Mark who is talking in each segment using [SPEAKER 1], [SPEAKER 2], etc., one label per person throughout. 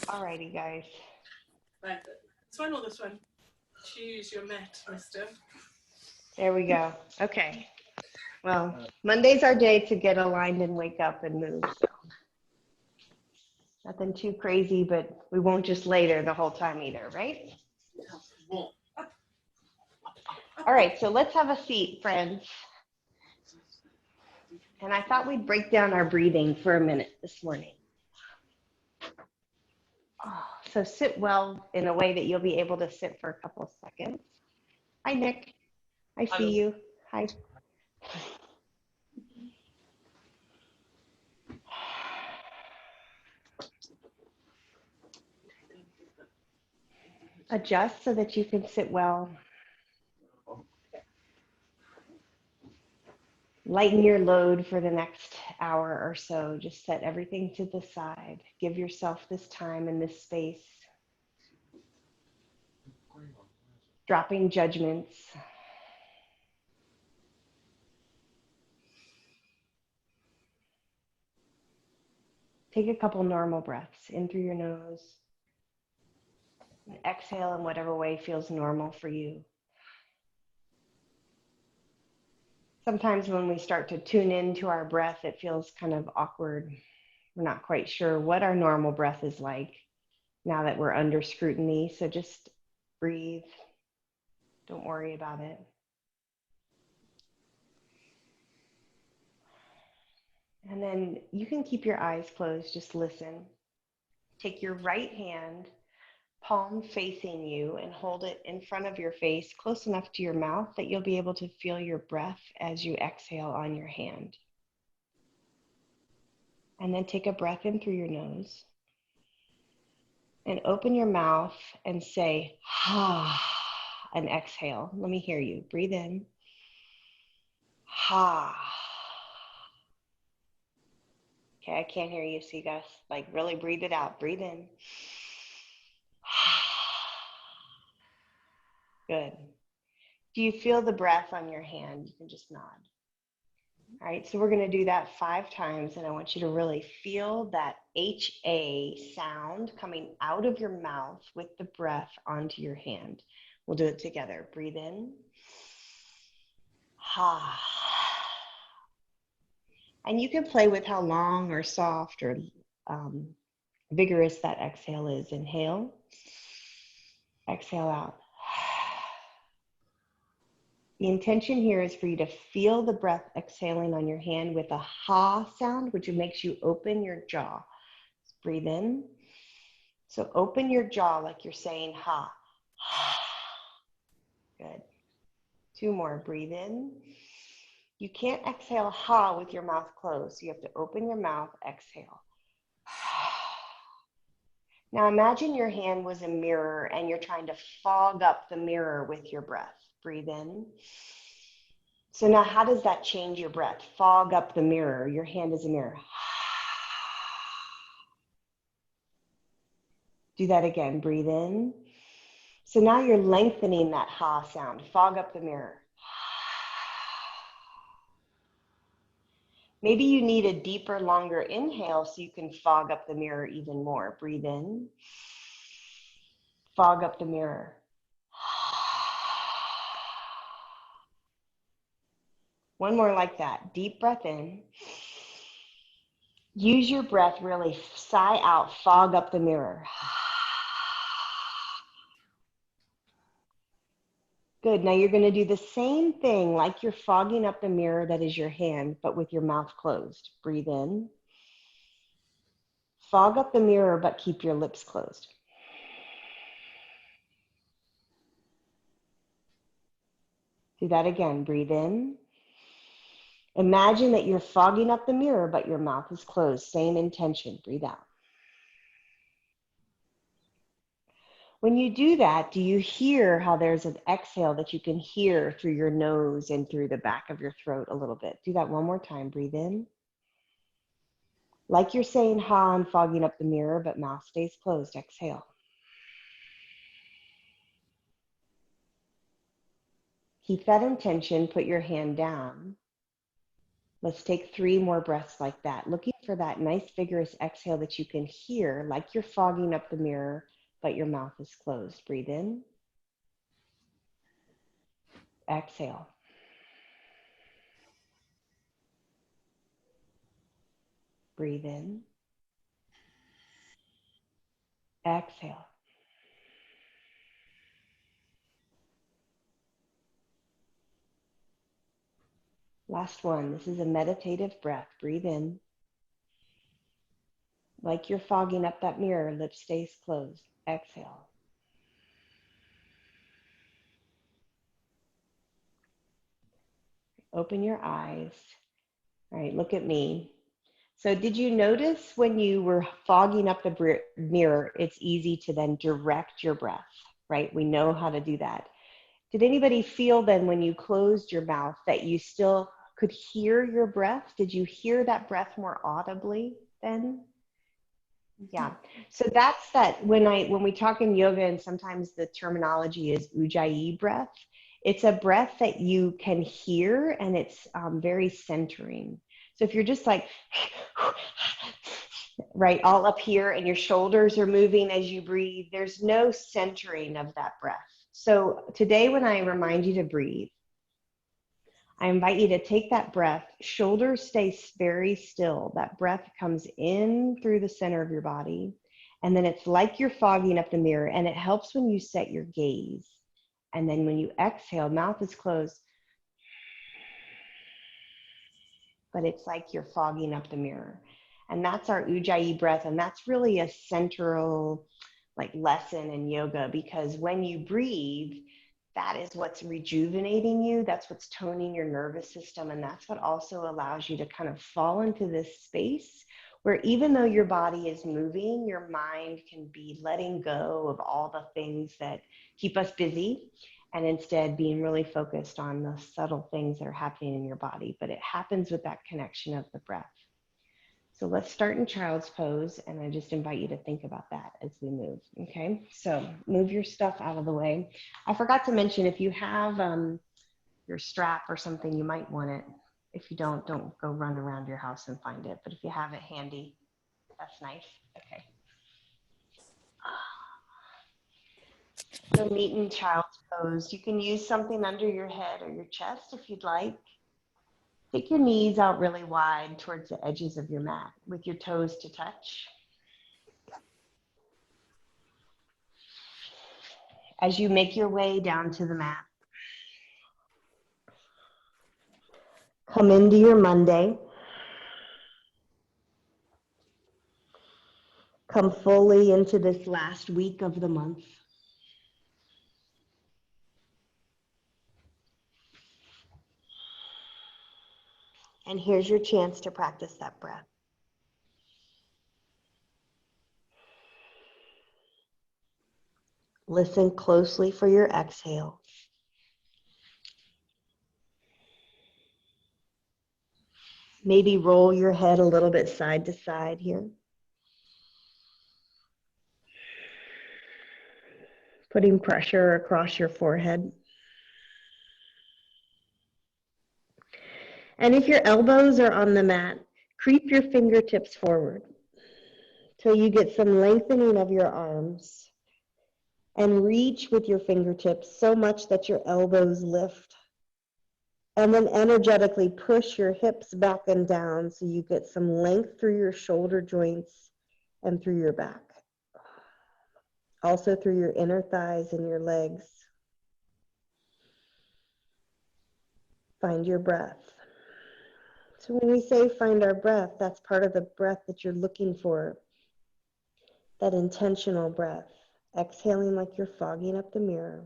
[SPEAKER 1] Alrighty, guys.
[SPEAKER 2] Right. This one or this one? Choose your mat, mister.
[SPEAKER 1] There we go. Okay. Well, Monday's our day to get aligned and wake up and move. So nothing too crazy, but we won't just lay there the whole time either, right?
[SPEAKER 2] Up.
[SPEAKER 1] All right, so let's have a seat, friends. And I thought we'd break down our breathing for a minute this morning. So sit well in a way that you'll be able to sit for a couple of seconds. Hi, Nick. I see you. Hi. Adjust so that you can sit well. Lighten your load for the next hour or so. Just set everything to the side. Give yourself this time and this space. Dropping judgments. Take a couple normal breaths in through your nose. And exhale in whatever way feels normal for you. Sometimes when we start to tune into our breath, it feels kind of awkward. We're not quite sure what our normal breath is like now that we're under scrutiny. So just breathe. Don't worry about it. And then you can keep your eyes closed, just listen. Take your right hand, palm facing you, and hold it in front of your face, close enough to your mouth that you'll be able to feel your breath as you exhale on your hand. And then take a breath in through your nose. And open your mouth and say, ha, and exhale. Let me hear you. Breathe in. Ha. Okay, I can't hear you, so you guys really breathe it out. Breathe in. Good. Do you feel the breath on your hand? You can just nod. All right, so we're going to do that 5 times, and I want you to really feel that HA sound coming out of your mouth with the breath onto your hand. We'll do it together. Breathe in. Ha. And you can play with how long or soft or vigorous that exhale is. Inhale. Exhale out. The intention here is for you to feel the breath exhaling on your hand with a ha sound, which makes you open your jaw. Just breathe in. So open your jaw like you're saying ha. Good. 2 more. Breathe in. You can't exhale ha with your mouth closed. So you have to open your mouth, exhale. Now imagine your hand was a mirror and you're trying to fog up the mirror with your breath. Breathe in. So now how does that change your breath? Fog up the mirror. Your hand is a mirror. Do that again. Breathe in. So now you're lengthening that ha sound. Fog up the mirror. Maybe you need a deeper, longer inhale so you can fog up the mirror even more. Breathe in. Fog up the mirror. One more like that. Deep breath in. Use your breath, really sigh out, fog up the mirror. Good. Now you're going to do the same thing like you're fogging up the mirror that is your hand, but with your mouth closed. Breathe in. Fog up the mirror, but keep your lips closed. Do that again. Breathe in. Imagine that you're fogging up the mirror, but your mouth is closed. Same intention. Breathe out. When you do that, do you hear how there's an exhale that you can hear through your nose and through the back of your throat a little bit? Do that one more time. Breathe in. Like you're saying ha and fogging up the mirror, but mouth stays closed. Exhale. Keep that intention. Put your hand down. Let's take 3 more breaths like that, looking for that nice vigorous exhale that you can hear like you're fogging up the mirror, but your mouth is closed. Breathe in. Exhale. Breathe in. Exhale. Last one. This is a meditative breath. Breathe in. Like you're fogging up that mirror, lips stays closed. Exhale. Open your eyes. All right, look at me. So did you notice when you were fogging up the mirror, it's easy to then direct your breath, right? We know how to do that. Did anybody feel then when you closed your mouth that you still could hear your breath? Did you hear that breath more audibly then? Yeah. So that's that when we talk in yoga, and sometimes the terminology is ujjayi breath, it's a breath that you can hear, and it's very centering. So if you're just like, right, all up here and your shoulders are moving as you breathe, there's no centering of that breath. So today when I remind you to breathe, I invite you to take that breath, shoulders stay very still. That breath comes in through the center of your body. And then it's like you're fogging up the mirror, and it helps when you set your gaze. And then when you exhale, mouth is closed, but it's like you're fogging up the mirror. And that's our ujjayi breath. And that's really a central lesson in yoga, because when you breathe, that is what's rejuvenating you. That's what's toning your nervous system. And that's what also allows you to kind of fall into this space where even though your body is moving, your mind can be letting go of all the things that keep us busy, and instead being really focused on the subtle things that are happening in your body. But it happens with that connection of the breath. So let's start in child's pose, and I just invite you to think about that as we move, okay? So move your stuff out of the way. I forgot to mention, if you have your strap or something, you might want it. If you don't go run around your house and find it. But if you have it handy, that's nice. Okay. So meet in child's pose. You can use something under your head or your chest if you'd like. Take your knees out really wide towards the edges of your mat with your toes to touch. As you make your way down to the mat, come into your Monday. Come fully into this last week of the month. And here's your chance to practice that breath. Listen closely for your exhale. Maybe roll your head a little bit side to side here. Putting pressure across your forehead. And if your elbows are on the mat, creep your fingertips forward till you get some lengthening of your arms. And reach with your fingertips so much that your elbows lift. And then energetically push your hips back and down so you get some length through your shoulder joints and through your back. Also through your inner thighs and your legs. Find your breath. So when we say find our breath, that's part of the breath that you're looking for. That intentional breath. Exhaling like you're fogging up the mirror.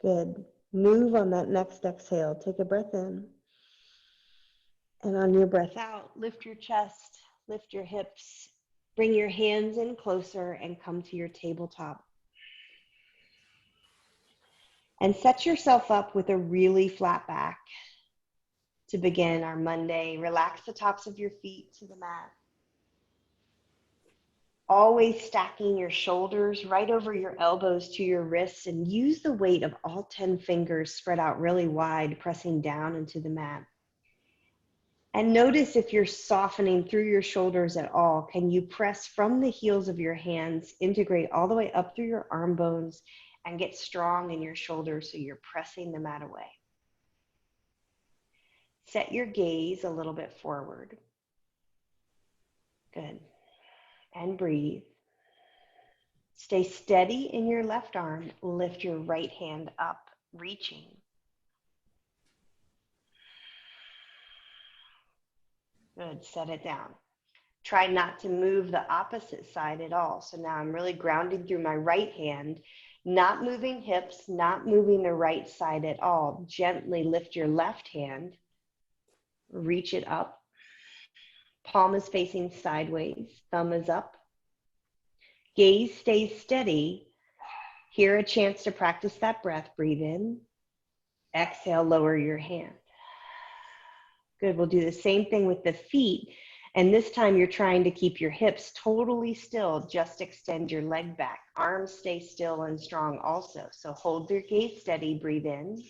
[SPEAKER 1] Good. Move on that next exhale. Take a breath in. And on your breath out, lift your chest, lift your hips, bring your hands in closer and come to your tabletop. And set yourself up with a really flat back to begin our Monday. Relax the tops of your feet to the mat. Always stacking your shoulders right over your elbows to your wrists, and use the weight of all 10 fingers spread out really wide, pressing down into the mat. And notice if you're softening through your shoulders at all. Can you press from the heels of your hands, integrate all the way up through your arm bones, and get strong in your shoulders so you're pressing the mat away. Set your gaze a little bit forward. Good. And breathe. Stay steady in your left arm. Lift your right hand up, reaching. Good. Set it down. Try not to move the opposite side at all. So now I'm really grounding through my right hand, not moving hips, not moving the right side at all. Gently lift your left hand, reach it up. Palm is facing sideways, thumb is up. Gaze stays steady. Here, a chance to practice that breath. Breathe in. Exhale, lower your hand. Good. We'll do the same thing with the feet. And this time you're trying to keep your hips totally still. Just extend your leg back. Arms stay still and strong also. So hold your gaze steady. Breathe in.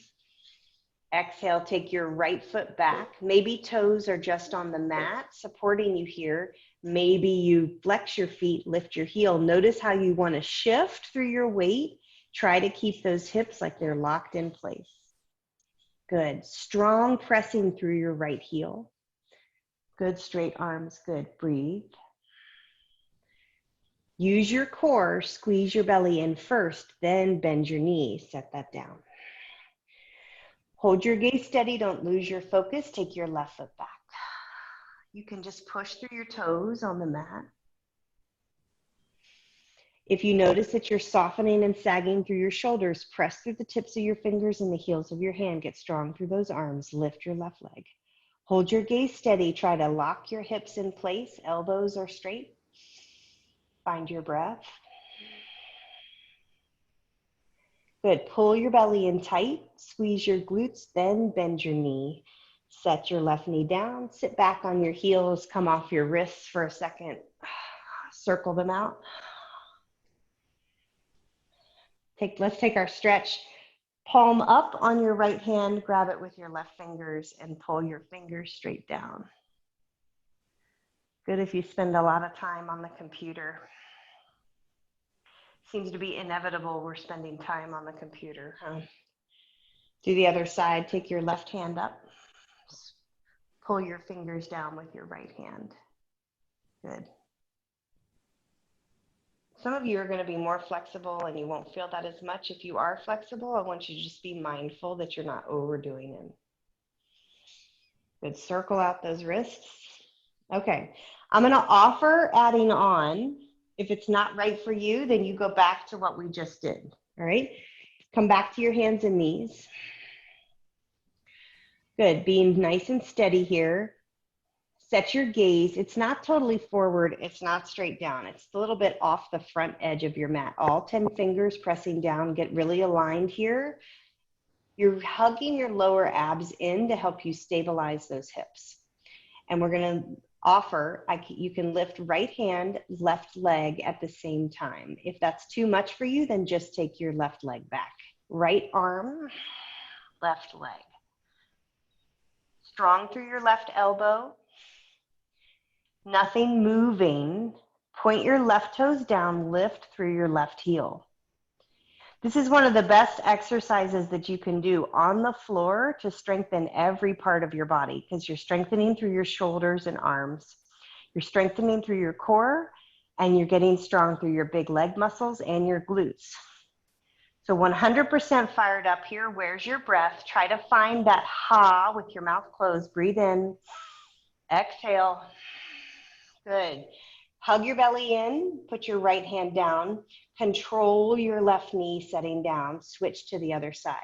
[SPEAKER 1] Exhale, take your right foot back. Maybe toes are just on the mat, supporting you here. Maybe you flex your feet, lift your heel. Notice how you want to shift through your weight. Try to keep those hips like they're locked in place. Good. Strong pressing through your right heel. Good. Straight arms. Good. Breathe. Use your core. Squeeze your belly in first, then bend your knees. Set that down. Hold your gaze steady. Don't lose your focus. Take your left foot back. You can just push through your toes on the mat. If you notice that you're softening and sagging through your shoulders, press through the tips of your fingers and the heels of your hand. Get strong through those arms. Lift your left leg. Hold your gaze steady. Try to lock your hips in place. Elbows are straight. Find your breath. Good. Pull your belly in tight. Squeeze your glutes, then bend your knee. Set your left knee down. Sit back on your heels. Come off your wrists for a second. Circle them out. Let's take our stretch. Palm up on your right hand. Grab it with your left fingers and pull your fingers straight down. Good if you spend a lot of time on the computer. Seems to be inevitable we're spending time on the computer, huh? Do the other side. Take your left hand up. Pull your fingers down with your right hand. Good. Some of you are going to be more flexible and you won't feel that as much. If you are flexible, I want you to just be mindful that you're not overdoing it. Good. Circle out those wrists. Okay. I'm going to offer adding on. If it's not right for you, then you go back to what we just did. All right. Come back to your hands and knees. Good. Being nice and steady here. Set your gaze. It's not totally forward. It's not straight down. It's a little bit off the front edge of your mat. All 10 fingers pressing down. Get really aligned here. You're hugging your lower abs in to help you stabilize those hips. And we're going to offer, you can lift right hand, left leg at the same time. If that's too much for you, then just take your left leg back. Right arm, left leg. Strong through your left elbow. Nothing moving. Point your left toes down, lift through your left heel. This is one of the best exercises that you can do on the floor to strengthen every part of your body, because you're strengthening through your shoulders and arms. You're strengthening through your core, and you're getting strong through your big leg muscles and your glutes. So 100% fired up here. Where's your breath? Try to find that ha with your mouth closed. Breathe in. Exhale. Good. Hug your belly in. Put your right hand down. Control your left knee setting down. Switch to the other side.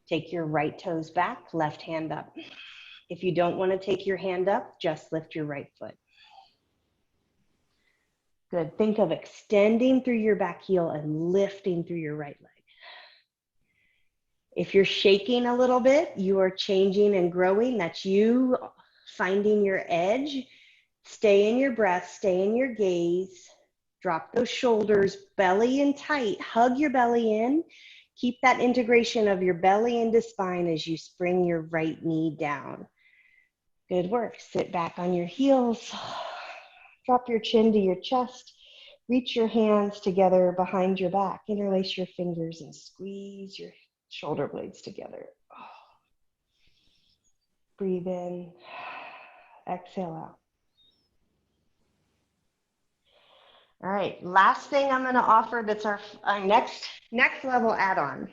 [SPEAKER 1] Take your right toes back, left hand up. If you don't want to take your hand up, just lift your right foot. Good. Think of extending through your back heel and lifting through your right leg. If you're shaking a little bit, you are changing and growing. That's you finding your edge. Stay in your breath, stay in your gaze. Drop those shoulders, belly in tight. Hug your belly in. Keep that integration of your belly into spine as you spring your right knee down. Good work. Sit back on your heels. Drop your chin to your chest. Reach your hands together behind your back. Interlace your fingers and squeeze your shoulder blades together. Breathe in. Exhale out. All right, last thing I'm going to offer that's our next level add-on.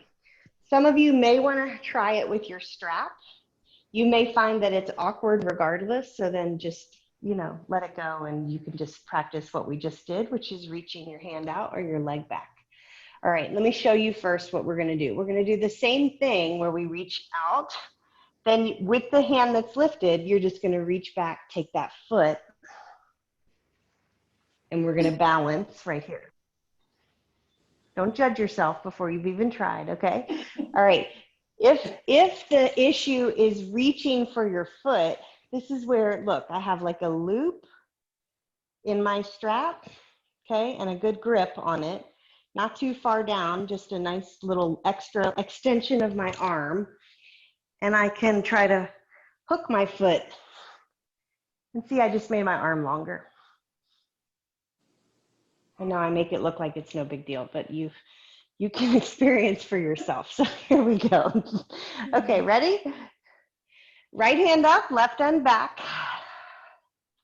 [SPEAKER 1] Some of you may want to try it with your strap. You may find that it's awkward regardless, so then just, let it go and you can just practice what we just did, which is reaching your hand out or your leg back. All right, let me show you first what we're going to do. We're going to do the same thing where we reach out. Then with the hand that's lifted, you're just going to reach back, take that foot, and we're going to balance right here. Don't judge yourself before you've even tried, okay? All right. If the issue is reaching for your foot, this is where, look, I have like a loop in my strap, okay, and a good grip on it. Not too far down, just a nice little extra extension of my arm. And I can try to hook my foot. And see, I just made my arm longer. And now I make it look like it's no big deal, but you can experience for yourself. So here we go. Okay, ready? Right hand up, left hand back.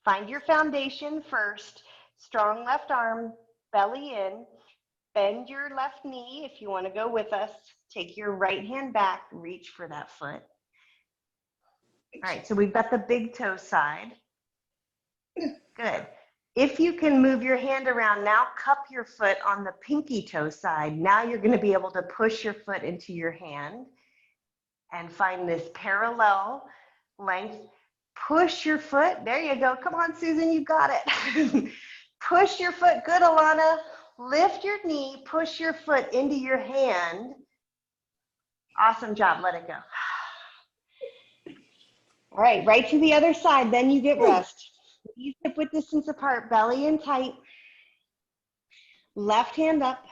[SPEAKER 1] Find your foundation first. Strong left arm, belly in. Bend your left knee if you want to go with us. Take your right hand back, reach for that foot. All right, so we've got the big toe side. Good. If you can move your hand around, now cup your foot on the pinky toe side. Now you're going to be able to push your foot into your hand and find this parallel length. Push your foot. There you go. Come on, Susan, you got it. Push your foot. Good, Alana. Lift your knee. Push your foot into your hand. Awesome job. Let it go. All right, right to the other side. Then you get rest. Knees hip width distance apart, belly in tight. Left hand up,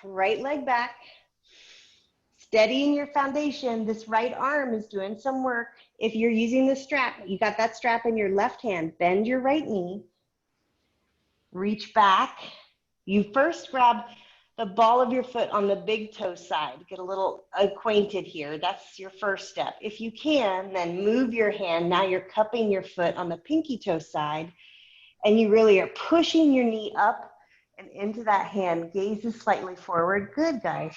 [SPEAKER 1] right leg back. Steadying your foundation. This right arm is doing some work. If you're using the strap, you got that strap in your left hand. Bend your right knee. Reach back. You first grab the ball of your foot on the big toe side. Get a little acquainted here. That's your first step. If you can, then move your hand. Now you're cupping your foot on the pinky toe side, and you really are pushing your knee up and into that hand. Gaze is slightly forward. Good, guys.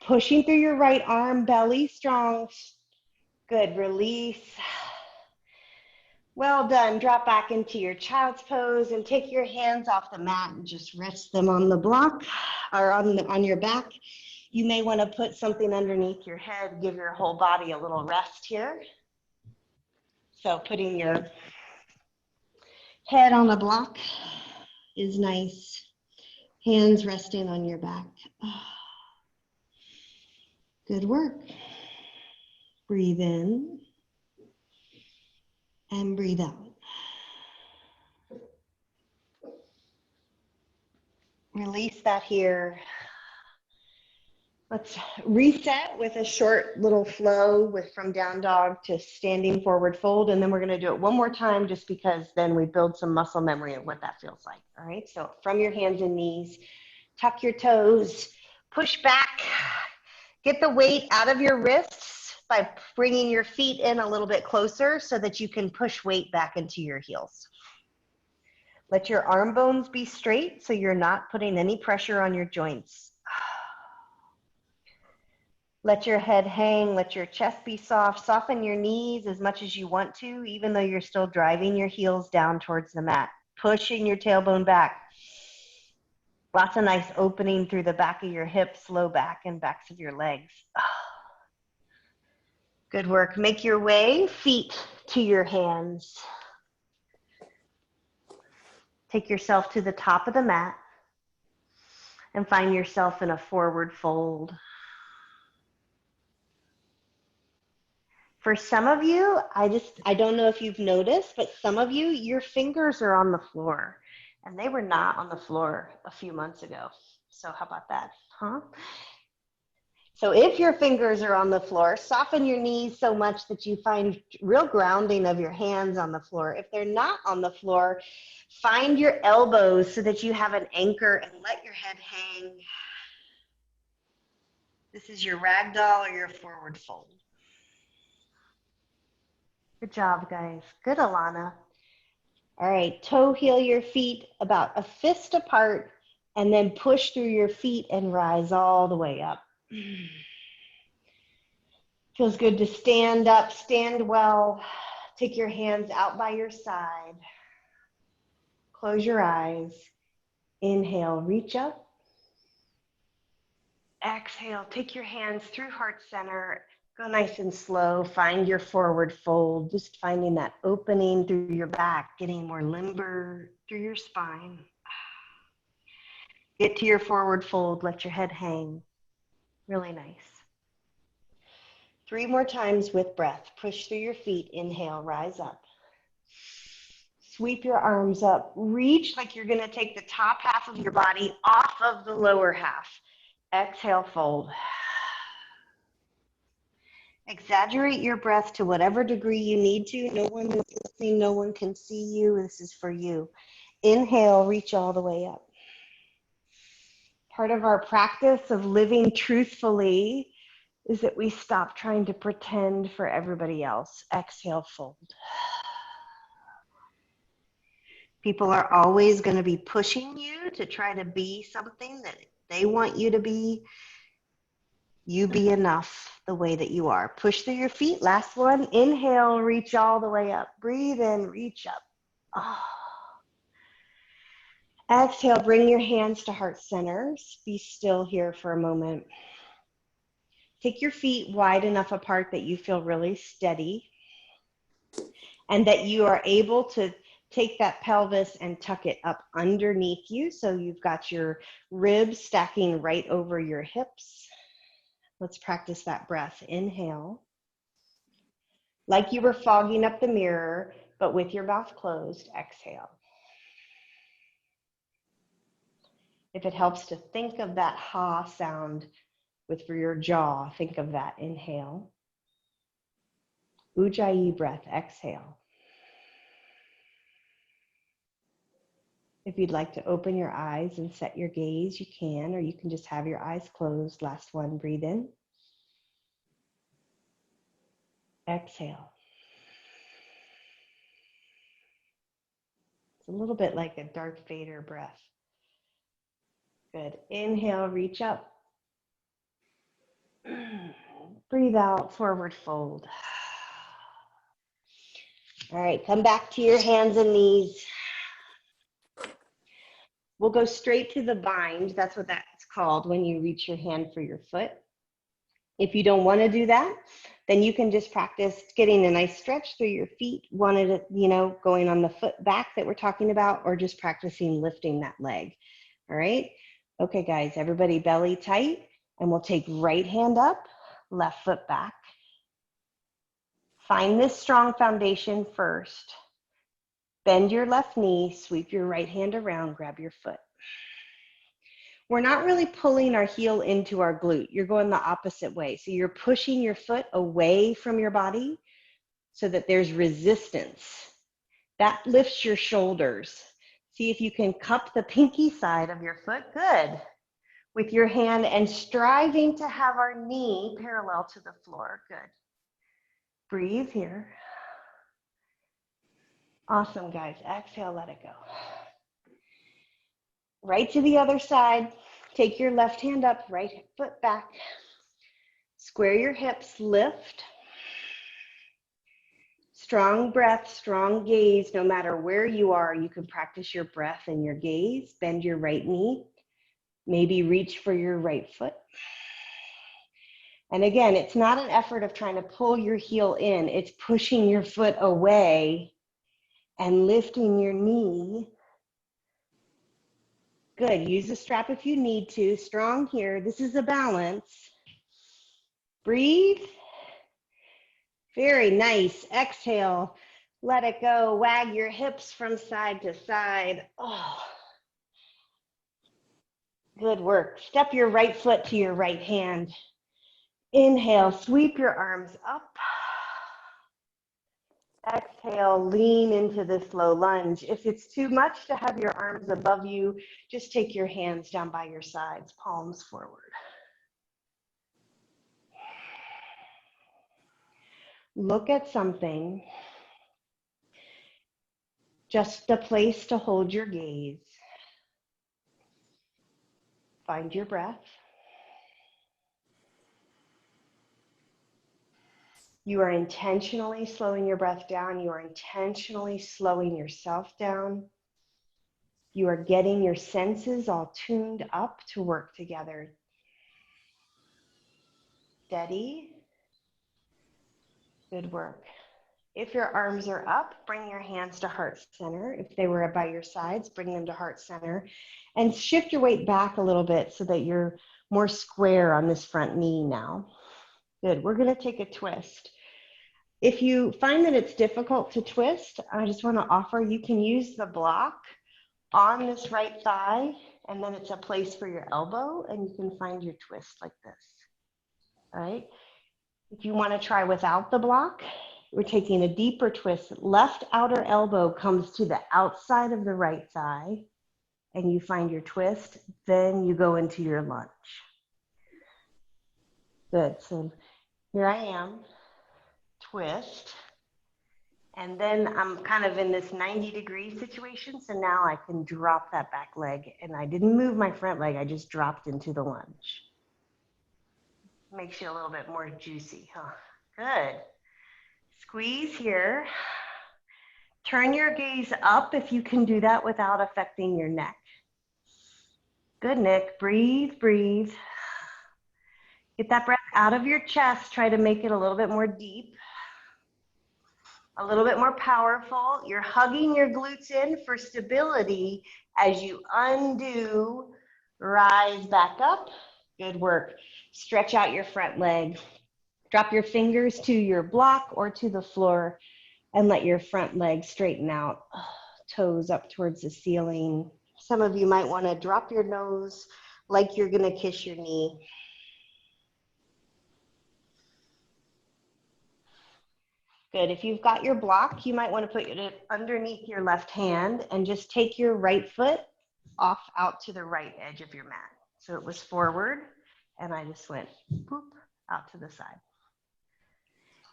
[SPEAKER 1] Pushing through your right arm, belly strong. Good, release. Well done. Drop back into your child's pose and take your hands off the mat and just rest them on the block or on your back. You may want to put something underneath your head, give your whole body a little rest here. So putting your head on the block is nice. Hands resting on your back. Good work. Breathe in and breathe out. Release that here. Let's reset with a short little flow from down dog to standing forward fold, and then we're going to do it one more time just because then we build some muscle memory of what that feels like. All right, so from your hands and knees, tuck your toes, push back, get the weight out of your wrists by bringing your feet in a little bit closer so that you can push weight back into your heels. Let your arm bones be straight so you're not putting any pressure on your joints. Let your head hang, let your chest be soft. Soften your knees as much as you want to, even though you're still driving your heels down towards the mat. Pushing your tailbone back. Lots of nice opening through the back of your hips, low back, and backs of your legs. Good work. Make your way, feet to your hands. Take yourself to the top of the mat and find yourself in a forward fold. For some of you, I don't know if you've noticed, but some of you, your fingers are on the floor. And they were not on the floor a few months ago. So how about that, huh? So if your fingers are on the floor, soften your knees so much that you find real grounding of your hands on the floor. If they're not on the floor, find your elbows so that you have an anchor and let your head hang. This is your ragdoll or your forward fold. Good job, guys. Good, Alana. All right, toe heel your feet about a fist apart and then push through your feet and rise all the way up. Feels good to stand up, stand well. Take your hands out by your side. Close your eyes. Inhale, reach up. Exhale, take your hands through heart center. Go nice and slow. Find your forward fold, just finding that opening through your back, getting more limber through your spine. Get to your forward fold, let your head hang. Really nice. 3 more times with breath. Push through your feet. Inhale, rise up. Sweep your arms up. Reach like you're going to take the top half of your body off of the lower half. Exhale, fold. Exaggerate your breath to whatever degree you need to. No one is listening. No one can see you. This is for you. Inhale, reach all the way up. Part of our practice of living truthfully is that we stop trying to pretend for everybody else. Exhale, fold. People are always going to be pushing you to try to be something that they want you to be. You be enough the way that you are. Push through your feet. Last one. Inhale, reach all the way up. Breathe in, reach up. Oh. Exhale, bring your hands to heart center. Be still here for a moment. Take your feet wide enough apart that you feel really steady and that you are able to take that pelvis and tuck it up underneath you. So you've got your ribs stacking right over your hips. Let's practice that breath. Inhale. Like you were fogging up the mirror, but with your mouth closed, exhale. If it helps to think of that ha sound with your jaw, think of that. Inhale. Ujjayi breath, exhale. If you'd like to open your eyes and set your gaze, you can, or you can just have your eyes closed. Last one, breathe in. Exhale. It's a little bit like a Darth Vader breath. Good. Inhale, reach up. Breathe out, forward fold. All right, come back to your hands and knees. We'll go straight to the bind. That's what that's called when you reach your hand for your foot. If you don't want to do that, then you can just practice getting a nice stretch through your feet, one at a, going on the foot back that we're talking about, or just practicing lifting that leg. All right. Okay, guys, everybody belly tight, and we'll take right hand up, left foot back. Find this strong foundation first. Bend your left knee, sweep your right hand around, grab your foot. We're not really pulling our heel into our glute. You're going the opposite way. So you're pushing your foot away from your body so that there's resistance. That lifts your shoulders. See if you can cup the pinky side of your foot. Good. With your hand and striving to have our knee parallel to the floor. Good. Breathe here. Awesome, guys. Exhale, let it go. Right to the other side. Take your left hand up, right foot back. Square your hips, lift. Strong breath, strong gaze. No matter where you are, you can practice your breath and your gaze. Bend your right knee. Maybe reach for your right foot. And again, it's not an effort of trying to pull your heel in. It's pushing your foot away and lifting your knee. Good. Use the strap if you need to. Strong here. This is a balance. Breathe. Very nice. Exhale. Let it go. Wag your hips from side to side. Oh, good work. Step your right foot to your right hand. Inhale, sweep your arms up. Exhale, lean into this low lunge. If it's too much to have your arms above you, just take your hands down by your sides, palms forward. Look at something, just a place to hold your gaze. Find your breath. You are intentionally slowing your breath down. You are intentionally slowing yourself down. You are getting your senses all tuned up to work together. Steady. Good work. If your arms are up, bring your hands to heart center. If they were by your sides, bring them to heart center. And shift your weight back a little bit so that you're more square on this front knee now. Good. We're going to take a twist. If you find that it's difficult to twist, I just want to offer you can use the block on this right thigh, and then it's a place for your elbow, and you can find your twist like this. All right. If you want to try without the block, we're taking a deeper twist. Left outer elbow comes to the outside of the right thigh, and you find your twist. Then you go into your lunge. Good. So here I am. Twist. And then I'm kind of in this 90-degree situation. So now I can drop that back leg. And I didn't move my front leg. I just dropped into the lunge. Makes you a little bit more juicy, huh? Good. Squeeze here. Turn your gaze up if you can do that without affecting your neck. Good, Nick. Breathe, breathe. Get that breath out of your chest. Try to make it a little bit more deep, a little bit more powerful. You're hugging your glutes in for stability as you undo, rise back up. Good work. Stretch out your front leg. Drop your fingers to your block or to the floor and let your front leg straighten out. Toes up towards the ceiling. Some of you might want to drop your nose like you're going to kiss your knee. Good. If you've got your block, you might want to put it underneath your left hand and just take your right foot off out to the right edge of your mat. So it was forward, and I just went boop out to the side.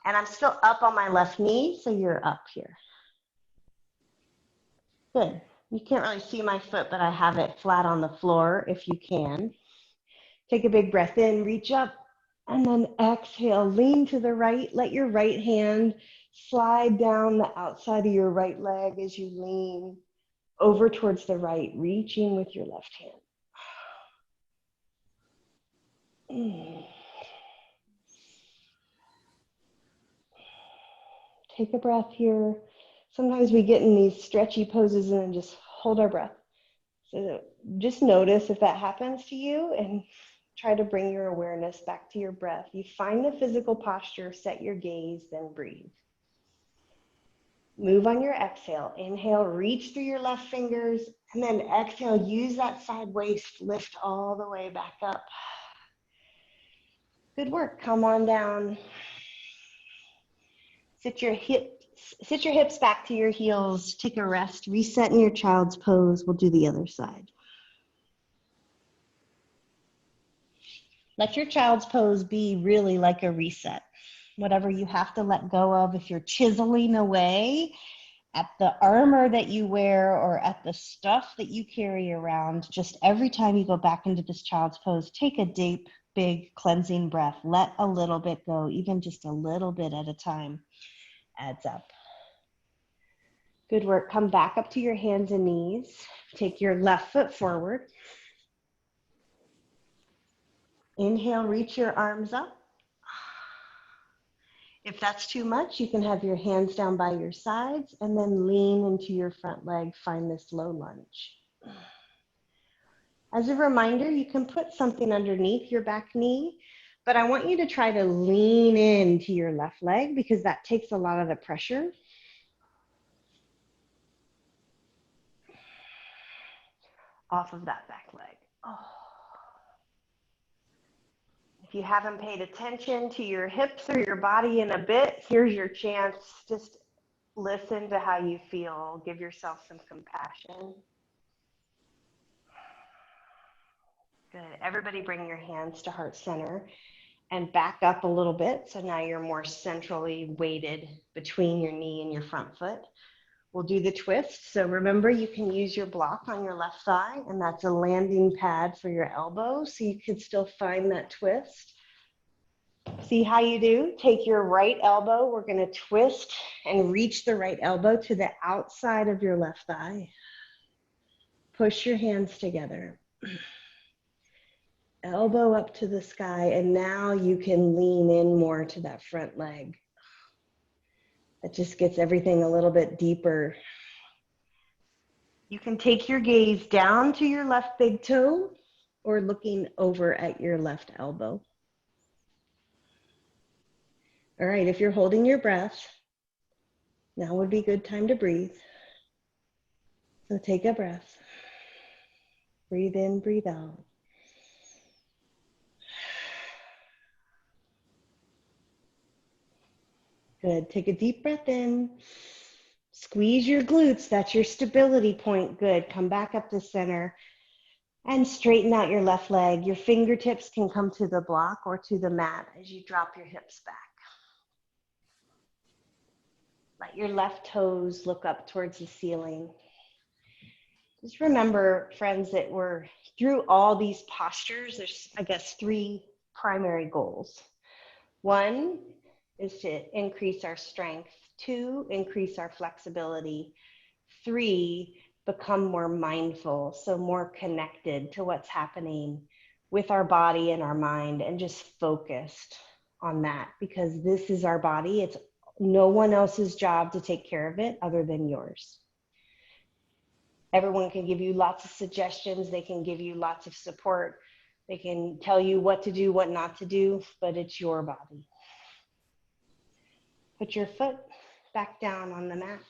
[SPEAKER 1] And I'm still up on my left knee, so you're up here. Good. You can't really see my foot, but I have it flat on the floor if you can. Take a big breath in, reach up, and then exhale, lean to the right. Let your right hand slide down the outside of your right leg as you lean over towards the right, reaching with your left hand. Take a breath here. Sometimes we get in these stretchy poses and then just hold our breath. So just notice if that happens to you and try to bring your awareness back to your breath. You find the physical posture, set your gaze, then breathe. Move on your exhale. Inhale, reach through your left fingers, and then exhale, use that side waist, lift all the way back up. Good work. Come on down. Sit your hips back to your heels. Take a rest. Reset in your child's pose. We'll do the other side. Let your child's pose be really like a reset. Whatever you have to let go of, if you're chiseling away at the armor that you wear or at the stuff that you carry around, just every time you go back into this child's pose, take a deep, big cleansing breath. Let a little bit go, even just a little bit at a time. Adds up. Good work. Come back up to your hands and knees. Take your left foot forward. Inhale, reach your arms up. If that's too much, you can have your hands down by your sides and then lean into your front leg. Find this low lunge. As a reminder, you can put something underneath your back knee, but I want you to try to lean into your left leg because that takes a lot of the pressure. off of that back leg. Oh. If you haven't paid attention to your hips or your body in a bit, here's your chance. Just listen to how you feel. Give yourself some compassion. Good. Everybody bring your hands to heart center and back up a little bit. So now you're more centrally weighted between your knee and your front foot. We'll do the twist. So remember, you can use your block on your left thigh, and that's a landing pad for your elbow, so you can still find that twist. See how you do? Take your right elbow. We're going to twist and reach the right elbow to the outside of your left thigh. Push your hands together. Elbow up to the sky, and now you can lean in more to that front leg. That just gets everything a little bit deeper. You can take your gaze down to your left big toe or looking over at your left elbow. All right, if you're holding your breath, now would be a good time to breathe. So take a breath. Breathe in, breathe out. Good. Take a deep breath in. Squeeze your glutes. That's your stability point. Good. Come back up to center and straighten out your left leg. Your fingertips can come to the block or to the mat as you drop your hips back. Let your left toes look up towards the ceiling. Just remember, friends, that we're through all these postures. There's, I guess, 3 primary goals. 1 is to increase our strength. 2, increase our flexibility. 3, become more mindful, so more connected to what's happening with our body and our mind, and just focused on that, because this is our body. It's no one else's job to take care of it other than yours. Everyone can give you lots of suggestions. They can give you lots of support. They can tell you what to do, what not to do, but it's your body. Put your foot back down on the mat.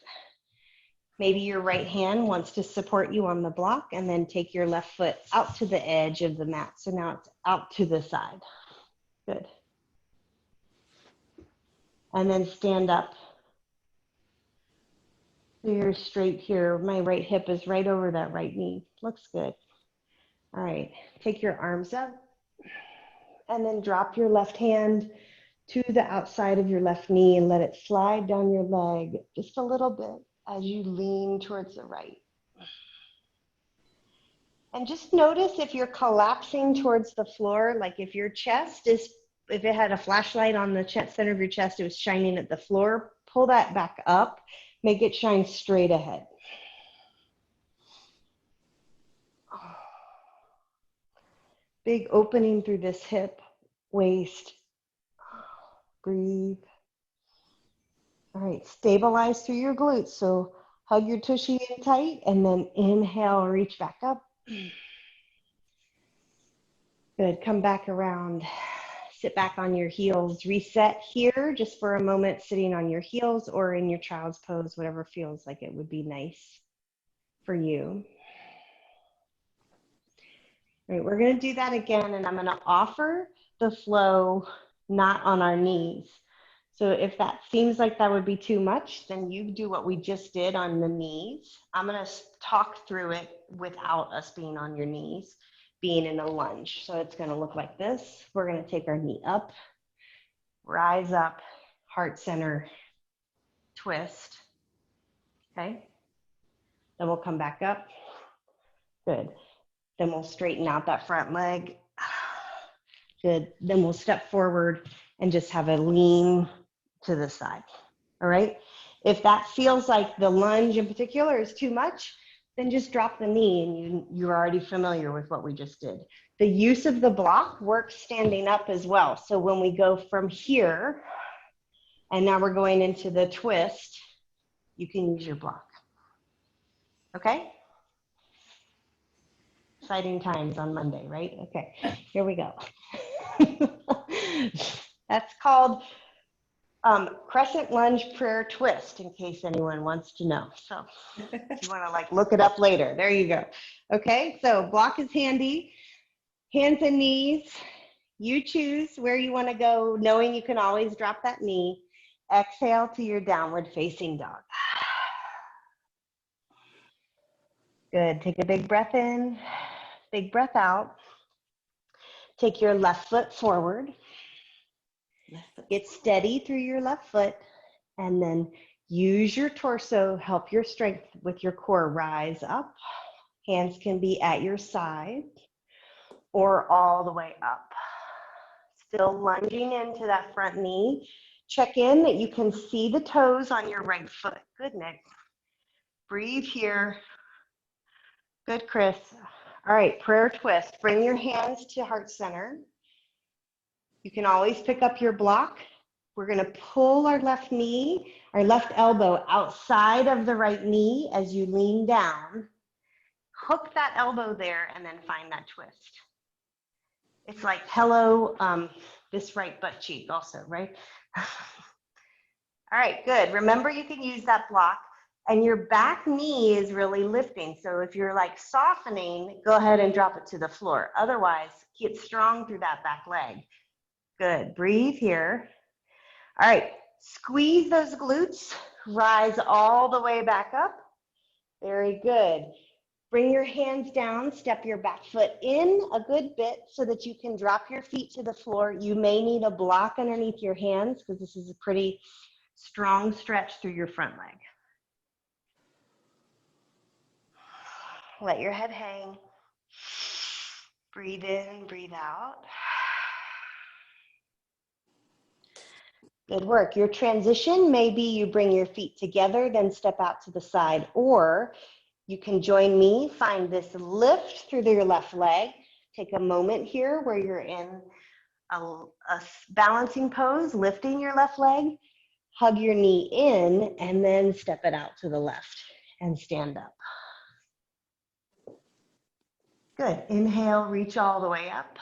[SPEAKER 1] Maybe your right hand wants to support you on the block, and then take your left foot out to the edge of the mat. So now it's out to the side. Good. And then stand up. So you're straight here. My right hip is right over that right knee. Looks good. All right. Take your arms up and then drop your left hand to the outside of your left knee and let it slide down your leg just a little bit as you lean towards the right. And just notice if you're collapsing towards the floor, like if your chest is, if it had a flashlight on the center of your chest, it was shining at the floor, pull that back up, make it shine straight ahead. Big opening through this hip, waist. Breathe. All right, stabilize through your glutes. So hug your tushy in tight, and then inhale, reach back up. Good, come back around. Sit back on your heels. Reset here just for a moment, sitting on your heels or in your child's pose, whatever feels like it would be nice for you. All right, we're gonna do that again, and I'm gonna offer the flow not on our knees. So if that seems like that would be too much, then you do what we just did on the knees. I'm gonna talk through it without us being on your knees, being in a lunge. So it's gonna look like this. We're gonna take our knee up, rise up, heart center, twist, okay? Then we'll come back up, good. Then we'll straighten out that front leg, good. Then we'll step forward and just have a lean to the side, all right? If that feels like the lunge in particular is too much, then just drop the knee, and you're already familiar with what we just did. The use of the block works standing up as well. So when we go from here, and now we're going into the twist, you can use your block, okay? Exciting times on Monday, right? Okay, here we go. That's called Crescent lunge prayer twist, in case anyone wants to know. So if you want to like look it up later, there you go. Okay, so block is handy. Hands and knees. You choose where you want to go, knowing you can always drop that knee. Exhale to your downward facing dog. Good. Take a big breath in, big breath out. Take your left foot forward. Get steady through your left foot, and then use your torso, help your strength with your core rise up. Hands can be at your side or all the way up. Still lunging into that front knee. Check in that you can see the toes on your right foot. Good, Nick. Breathe here. Good, Chris. All right, prayer twist. Bring your hands to heart center. You can always pick up your block. We're going to pull our left knee, our left elbow outside of the right knee as you lean down. Hook that elbow there and then find that twist. It's like, hello, this right butt cheek also, right? All right, good. Remember, you can use that block, and your back knee is really lifting. So if you're like softening, go ahead and drop it to the floor. Otherwise, get strong through that back leg. Good. Breathe here. All right, squeeze those glutes. Rise all the way back up. Very good. Bring your hands down, step your back foot in a good bit so that you can drop your feet to the floor. You may need a block underneath your hands because this is a pretty strong stretch through your front leg. Let your head hang. Breathe in, breathe out. Good work. Your transition may be you bring your feet together, then step out to the side, or you can join me, find this lift through your left leg. Take a moment here where you're in a balancing pose, lifting your left leg, hug your knee in, and then step it out to the left and stand up. Good. Inhale, reach all the way up.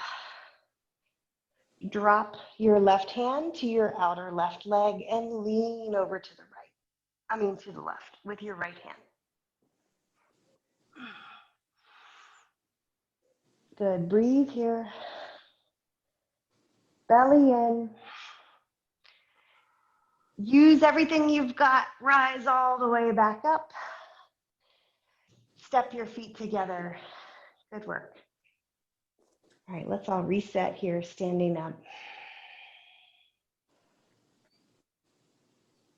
[SPEAKER 1] Drop your left hand to your outer left leg and lean over to the right. To the left with your right hand. Good. Breathe here. Belly in. Use everything you've got. Rise all the way back up. Step your feet together. Good work. All right, let's all reset here, standing up.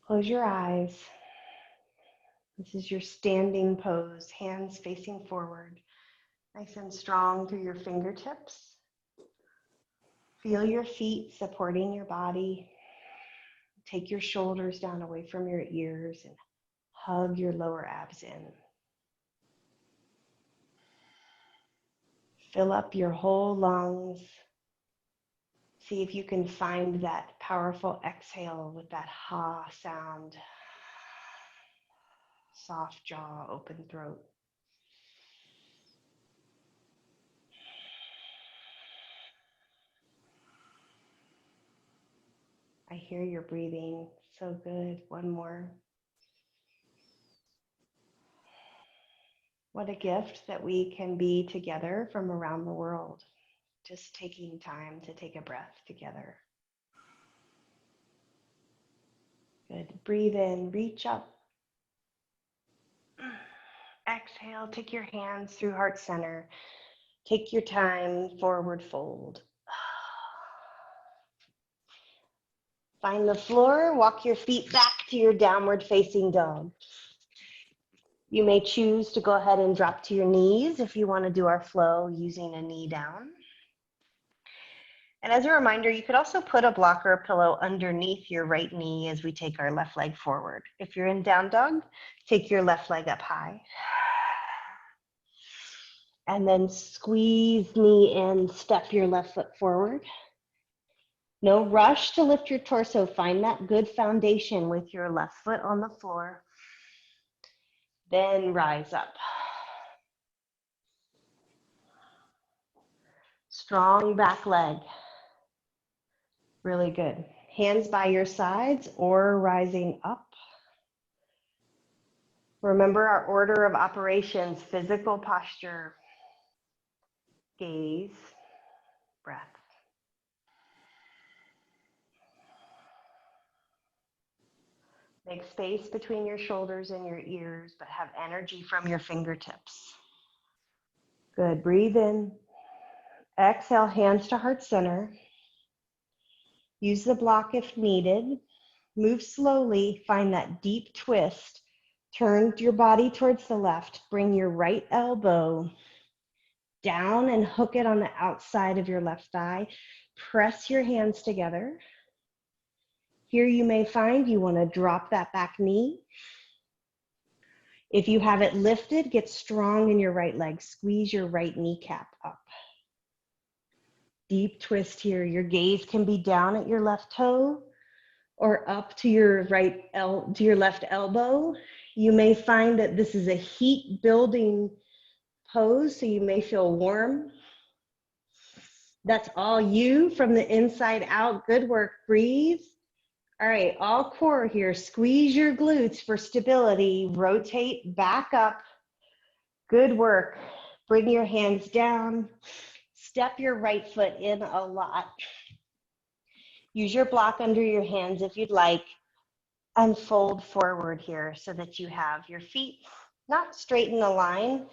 [SPEAKER 1] Close your eyes. This is your standing pose, hands facing forward. Nice and strong through your fingertips. Feel your feet supporting your body. Take your shoulders down away from your ears and hug your lower abs in. Fill up your whole lungs. See if you can find that powerful exhale with that ha sound. Soft jaw, open throat. I hear your breathing. So good. One more. What a gift that we can be together from around the world. Just taking time to take a breath together. Good. Breathe in, reach up. Exhale, take your hands through heart center. Take your time, forward fold. Find the floor, walk your feet back to your downward facing dog. You may choose to go ahead and drop to your knees if you want to do our flow using a knee down. And as a reminder, you could also put a block or a pillow underneath your right knee as we take our left leg forward. If you're in down dog, take your left leg up high. And then squeeze knee in, step your left foot forward. No rush to lift your torso. Find that good foundation with your left foot on the floor. Then rise up. Strong back leg. Really good. Hands by your sides or rising up. Remember our order of operations: physical posture, gaze, breath. Make space between your shoulders and your ears, but have energy from your fingertips. Good. Breathe in. Exhale, hands to heart center. Use the block if needed. Move slowly. Find that deep twist. Turn your body towards the left. Bring your right elbow down and hook it on the outside of your left thigh. Press your hands together. Here you may find you want to drop that back knee. If you have it lifted, get strong in your right leg. Squeeze your right kneecap up. Deep twist here. Your gaze can be down at your left toe or up to your left elbow. You may find that this is a heat building pose, so you may feel warm. That's all you from the inside out. Good work. Breathe. All right, all core here. Squeeze your glutes for stability. Rotate back up. Good work. Bring your hands down. Step your right foot in a lot. Use your block under your hands if you'd like, and fold forward here so that you have your feet not straight in a line.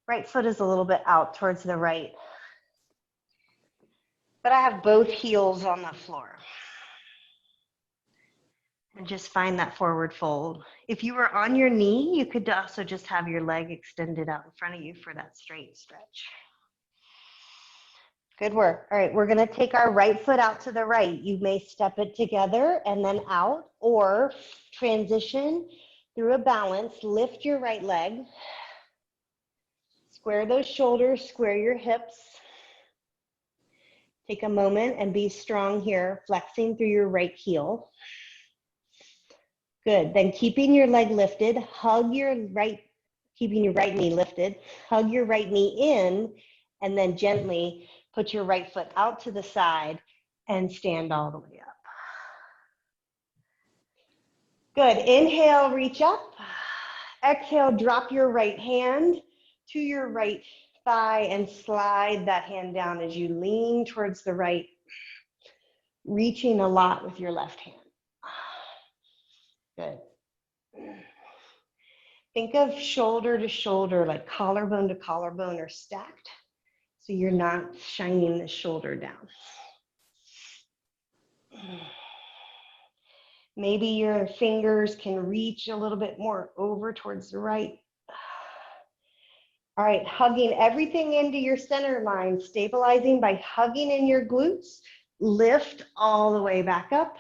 [SPEAKER 1] Right foot is a little bit out towards the right, but I have both heels on the floor. And just find that forward fold. If you were on your knee, you could also just have your leg extended out in front of you for that straight stretch. Good work. All right, we're gonna take our right foot out to the right. You may step it together and then out, or transition through a balance. Lift your right leg. Square those shoulders, square your hips. Take a moment and be strong here, flexing through your right heel. Good. Then keeping your leg lifted, keeping your right knee lifted, hug your right knee in, and then gently put your right foot out to the side and stand all the way up. Good. Inhale, reach up. Exhale, drop your right hand to your right thigh and slide that hand down as you lean towards the right, reaching a lot with your left hand. Good. Think of shoulder to shoulder, like collarbone to collarbone, or stacked, so you're not shining the shoulder down. Maybe your fingers can reach a little bit more over towards the right. All right, hugging everything into your center line, stabilizing by hugging in your glutes. Lift all the way back up.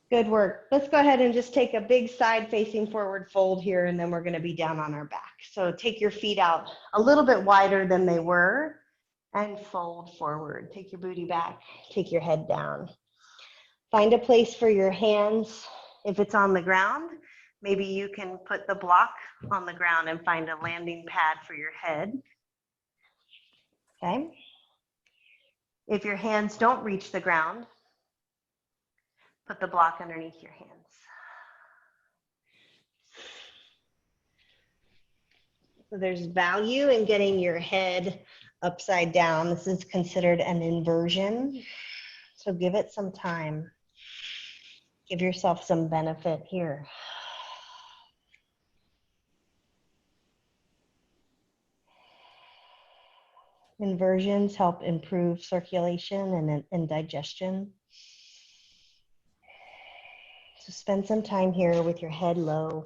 [SPEAKER 1] Good work. Let's go ahead and just take a big side facing forward fold here, and then we're going to be down on our back. So take your feet out a little bit wider than they were and fold forward. Take your booty back, take your head down. Find a place for your hands. If it's on the ground, maybe you can put the block on the ground and find a landing pad for your head. Okay. If your hands don't reach the ground, put the block underneath your hands. So there's value in getting your head upside down. This is considered an inversion. So give it some time. Give yourself some benefit here. Inversions help improve circulation and digestion. So spend some time here with your head low.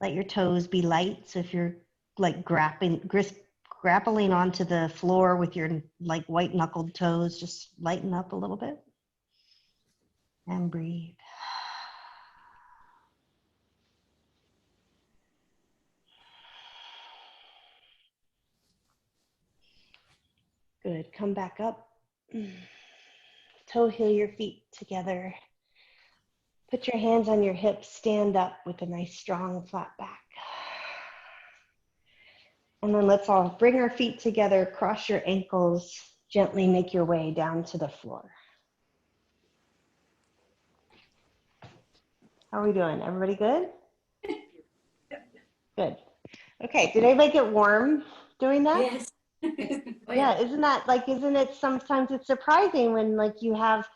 [SPEAKER 1] Let your toes be light. So if you're like grappling onto the floor with your like white knuckled toes, just lighten up a little bit and breathe. Good. Come back up. Toe heel your feet together. Put your hands on your hips. Stand up with a nice strong flat back. And then let's all bring our feet together. Cross your ankles. Gently make your way down to the floor. How are we doing? Everybody good? Good. Okay, did anybody get warm doing that?
[SPEAKER 3] Yes.
[SPEAKER 1] Yeah, isn't it sometimes it's surprising when like you have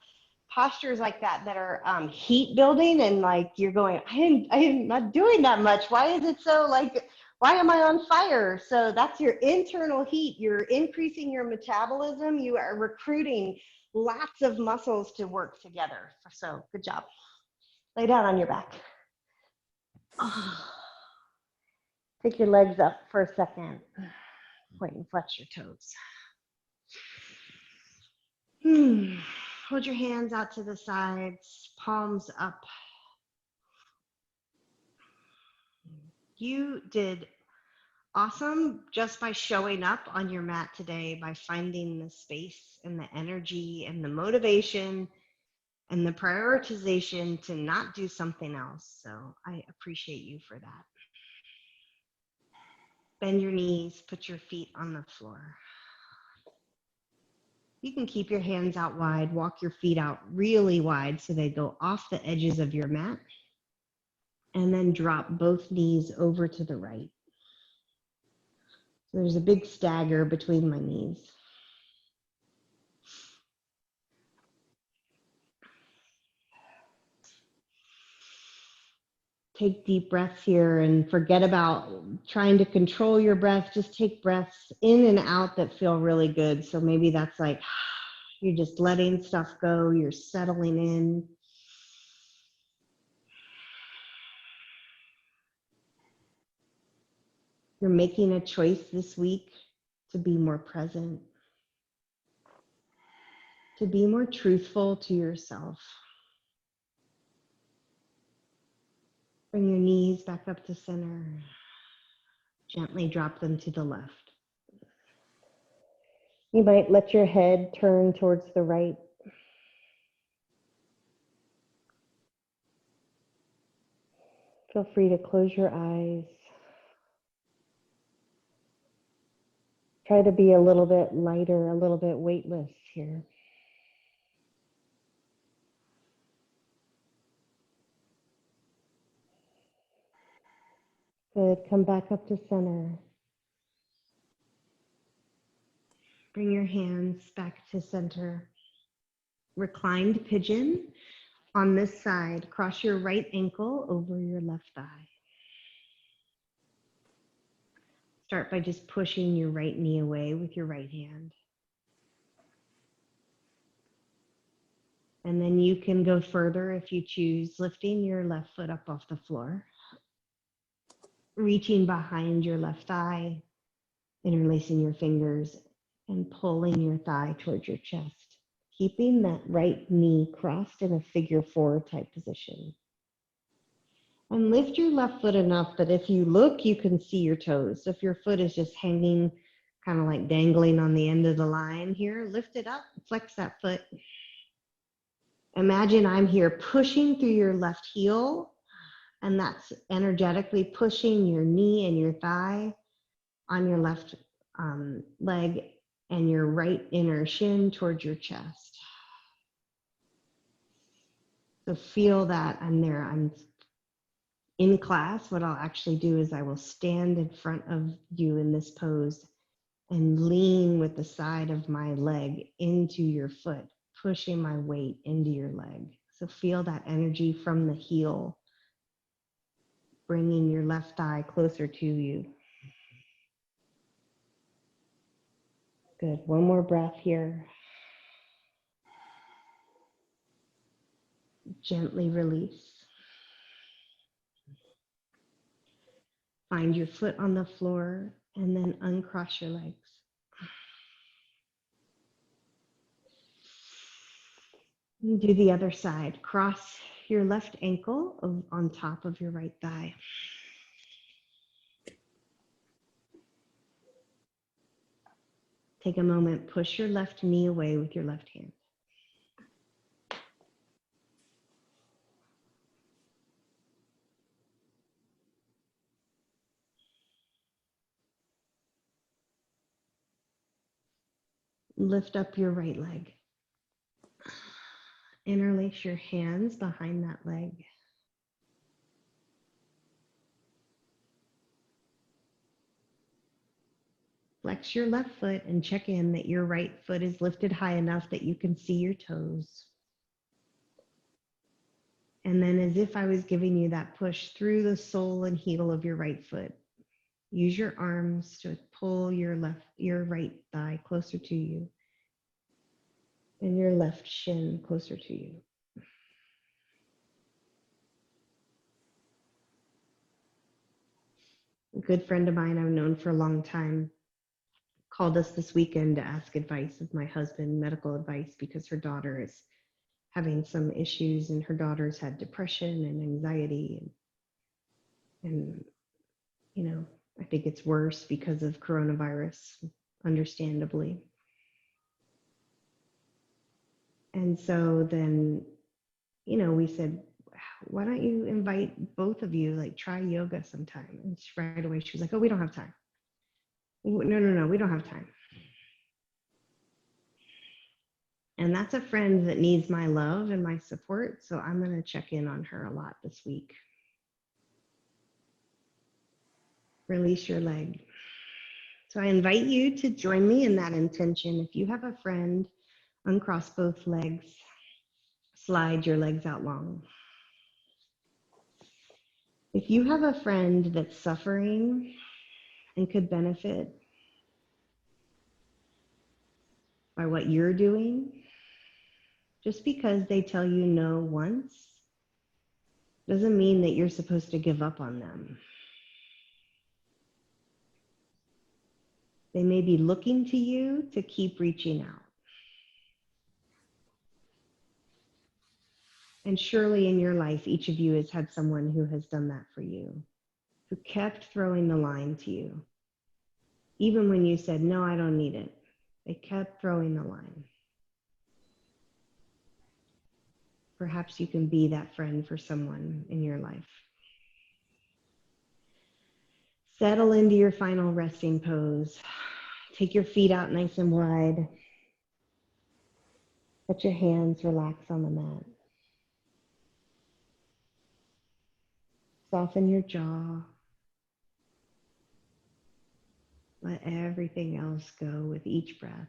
[SPEAKER 1] postures like that are heat building and like you're going, I'm not doing that much. Why is it so like, why am I on fire? So that's your internal heat. You're increasing your metabolism. You are recruiting lots of muscles to work together. So good job. Lay down on your back. Take your legs up for a second. Point and flex your toes. Hold your hands out to the sides, palms up. You did awesome just by showing up on your mat today, by finding the space and the energy and the motivation and the prioritization to not do something else. So I appreciate you for that. Bend your knees, put your feet on the floor. You can keep your hands out wide, walk your feet out really wide so they go off the edges of your mat, and then drop both knees over to the right. So there's a big stagger between my knees. Take deep breaths here and forget about trying to control your breath. Just take breaths in and out that feel really good. So maybe that's like you're just letting stuff go, you're settling in. You're making a choice this week to be more present, to be more truthful to yourself. Bring your knees back up to center. Gently drop them to the left. You might let your head turn towards the right. Feel free to close your eyes. Try to be a little bit lighter, a little bit weightless here. Good. Come back up to center. Bring your hands back to center. Reclined pigeon on this side. Cross your right ankle over your left thigh. Start by just pushing your right knee away with your right hand. And then you can go further if you choose, lifting your left foot up off the floor. Reaching behind your left thigh, interlacing your fingers, and pulling your thigh towards your chest. Keeping that right knee crossed in a figure four type position. And lift your left foot enough that if you look, you can see your toes. So if your foot is just hanging, kind of like dangling on the end of the line here, lift it up, flex that foot. Imagine I'm here pushing through your left heel, and that's energetically pushing your knee and your thigh on your left leg and your right inner shin towards your chest. So feel that I'm there. I'm in class. What I'll actually do is I will stand in front of you in this pose and lean with the side of my leg into your foot, pushing my weight into your leg. So feel that energy from the heel, bringing your left thigh closer to you. Good. One more breath here. Gently release. Find your foot on the floor and then uncross your legs. And do the other side. Cross your left ankle on top of your right thigh. Take a moment, push your left knee away with your left hand. Lift up your right leg. Interlace your hands behind that leg. Flex your left foot and check in that your right foot is lifted high enough that you can see your toes. And then, as if I was giving you that push through the sole and heel of your right foot, use your arms to pull your right thigh closer to you and your left shin closer to you. A good friend of mine I've known for a long time called us this weekend to ask advice of my husband, medical advice, because her daughter is having some issues, and her daughter's had depression and anxiety, and you know, I think it's worse because of coronavirus, understandably. And so then, we said, why don't you invite both of you, like try yoga sometime? And right away she was like, oh, we don't have time. No, we don't have time. And that's a friend that needs my love and my support. So I'm going to check in on her a lot this week. Release your leg. So I invite you to join me in that intention. If you have a friend, uncross both legs, slide your legs out long. If you have a friend that's suffering and could benefit by what you're doing, just because they tell you no once doesn't mean that you're supposed to give up on them. They may be looking to you to keep reaching out. And surely in your life, each of you has had someone who has done that for you, who kept throwing the line to you. Even when you said, no, I don't need it, they kept throwing the line. Perhaps you can be that friend for someone in your life. Settle into your final resting pose. Take your feet out nice and wide. Let your hands relax on the mat. Soften your jaw. Let everything else go with each breath.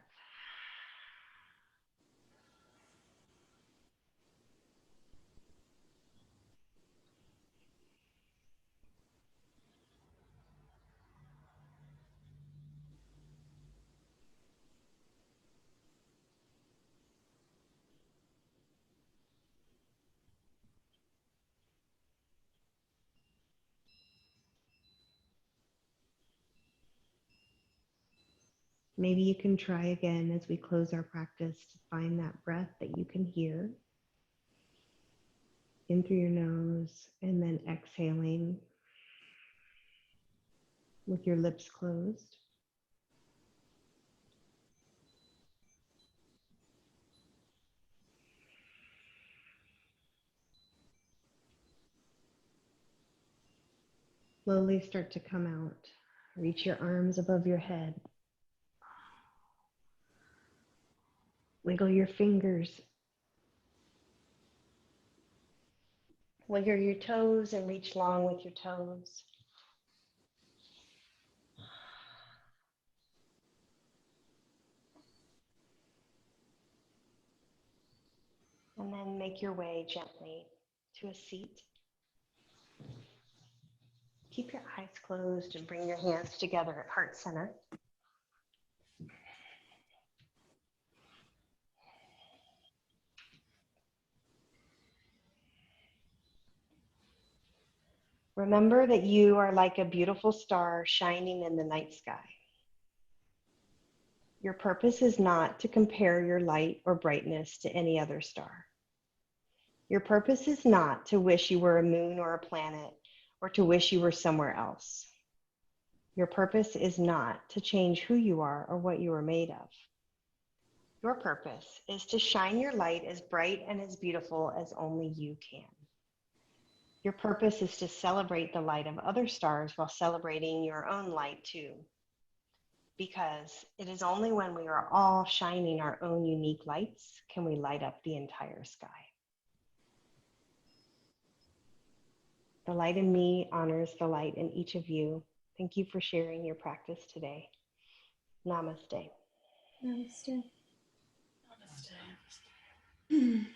[SPEAKER 1] Maybe you can try again as we close our practice to find that breath that you can hear in through your nose and then exhaling with your lips closed. Slowly start to come out. Reach your arms above your head. Wiggle your fingers. Wiggle your toes and reach long with your toes. And then make your way gently to a seat. Keep your eyes closed and bring your hands together at heart center. Remember that you are like a beautiful star shining in the night sky. Your purpose is not to compare your light or brightness to any other star. Your purpose is not to wish you were a moon or a planet or to wish you were somewhere else. Your purpose is not to change who you are or what you are made of. Your purpose is to shine your light as bright and as beautiful as only you can. Your purpose is to celebrate the light of other stars while celebrating your own light too. because it is only when we are all shining our own unique lights can we light up the entire sky. The light in me honors the light in each of you. Thank you for sharing your practice today. Namaste.
[SPEAKER 3] Namaste.
[SPEAKER 2] Namaste.